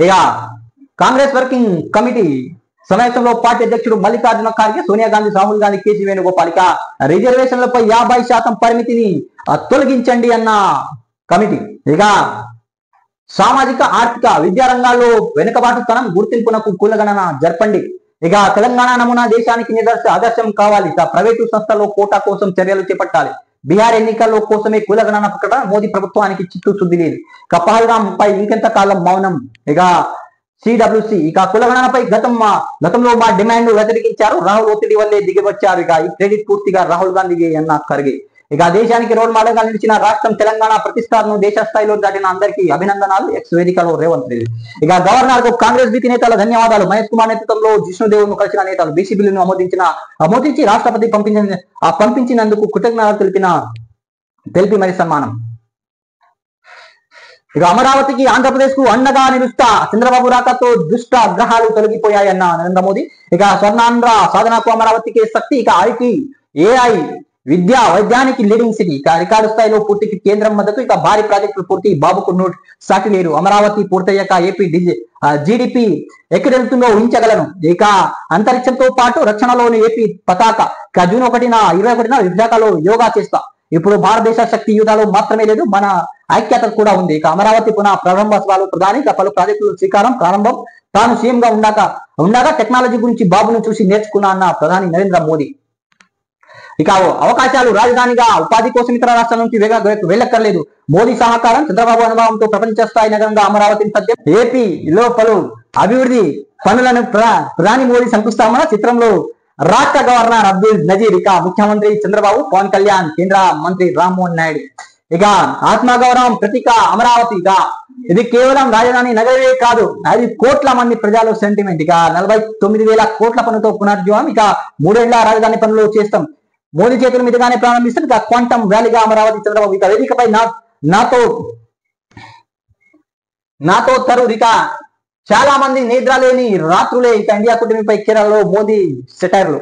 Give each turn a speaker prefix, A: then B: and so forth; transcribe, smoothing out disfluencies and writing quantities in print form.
A: ఇక Congress working committee సమావేశంలో party అధ్యక్షుడు మల్లికార్జున ఖార్గే, సోనియా గాంధీ, రాహుల్ గాంధీ, కేసీ వేణుగోపాల్ ఇక రిజర్వేషన్లపై 50% పరిమితిని తొలగించండి అన్న కమిటీ. ఇక సామాజిక ఆర్థిక విద్యా రంగాల్లో వెనుకబాటుతనం గుర్తింపునకు కులగణన జరపండి. ఇక తెలంగాణ నమూనా దేశానికి ఆదర్శం కావాలి. ఇక ప్రైవేటు సంస్థల్లో కోటా కోసం చర్యలు చేపట్టాలి. బీహార్ ఎన్నికల్లో కోసమే కులగణన ప్రకటన, మోదీ ప్రభుత్వానికి చిత్తు శుద్ధి లేదు. ఇక పహల్గామ్ పై ఇంకెంత కాలం మౌనం. ఇక సిడబ్ల్యూసి ఇక కులగణనపై గతంలో మా డిమాండ్ వ్యతిరేకించారు, రాహుల్ ఒత్తిడి వల్లే దిగివచ్చారు. ఇక ఈ క్రెడిట్ పూర్తిగా రాహుల్ గాంధీకి అన్న ఖర్గే. ఇక దేశానికి రోల్ మోడల్ గా నిలిచిన రాష్ట్రం తెలంగాణ ప్రతిష్టాను దేశ స్థాయిలో దాటిన అందరికీ అభినందనాలు. ఎక్స్ వేదికలో రేవంత్ రెడ్డి. ఇక గవర్నర్ కు కాంగ్రెస్ బీసీ నేతల ధన్యవాదాలు. మహేష్ కుమార్ నేతృత్వంలో జిష్ణుదేవ్ ను కలిసిన నేతలు బీసీ బిల్లును ఆమోదించి రాష్ట్రపతి పంపించినందుకు కృతజ్ఞతలు తెలిపి మరి సన్మానం. ఇక అమరావతికి ఆంధ్రప్రదేశ్ కు అండగా నిలుస్తా, చంద్రబాబు రాకతో దుష్ట గ్రహాలు తొలగిపోయాయన్న నరేంద్ర మోదీ. ఇక స్వర్ణాంధ్ర సాధనకు అమరావతికే శక్తి. ఇక ఐటీ, ఏఐ, విద్యా, వైద్యానికి లీడింగ్ సిటీ. ఇక రికార్డు స్థాయిలో పూర్తికి కేంద్రం మద్దతు. ఇక భారీ ప్రాజెక్టులు పూర్తి, బాబుకు నోట్ సాటి లేరు. అమరావతి పూర్తయ్యాక ఏపీ జీడిపి ఎక్కడెళ్తుందో ఊహించగలను. ఇక అంతరిక్షంతో పాటు రక్షణలోని ఏపీ పతాక. ఇక జూన్ 21 విశాఖలో యోగా చేస్తా. ఇప్పుడు భారతదేశ శక్తి యూదాలో మాత్రమే లేదు, మన ఐక్యత కూడా ఉంది. ఇక అమరావతి పునః ప్రారంభోత్సవాలు ప్రధాని. ఇక పలు ప్రాజెక్టులు శ్రీకారం ప్రారంభం. తాను సీఎం గా ఉండగా టెక్నాలజీ గురించి బాబును చూసి నేర్చుకున్నా అన్న ప్రధాని నరేంద్ర మోదీ. ఇక అవకాశాలు రాజధానిగా ఉపాధి కోసం ఇతర రాష్ట్రాల నుంచి వెళ్ళక్కర్లేదు. మోదీ సహకారం, చంద్రబాబు అనుభవంతో ప్రపంచ స్థాయి నగరంగా అమరావతిని సత్యం. ఏపీలో పలు అభివృద్ధి పనులను ప్రధాని మోదీ శంకుస్థాపన. చిత్రంలో రాష్ట్ర గవర్నర్ అబ్దుల్ నజీర్. ఇక ముఖ్యమంత్రి చంద్రబాబు, పవన్ కళ్యాణ్, కేంద్ర మంత్రి రామ్మోహన్ నాయుడు. ఇక ఆత్మగౌరవం ప్రతీక అమరావతి. ఇక ఇది కేవలం రాజధాని నగరమే కాదు, అది కోట్ల మంది ప్రజల సెంటిమెంట్. ఇక 49,000 కోట్ల పనులతో పునరుజ్జీవం. ఇక 3 ఏళ్ల రాజధాని పనులు చేస్తాం, మోదీ చేతుల మీదుగానే ప్రారంభిస్తాం. ఇక క్వాంటమ్ వ్యాలీగా అమరావతి చంద్రబాబు. ఇక వేదికపై నాతో తరుణ్. ఇక చాలా మంది నిద్ర లేని రాత్రులే. ఇక ఇండియా కూటమిపై కేరళలో మోదీ సెటైర్లు.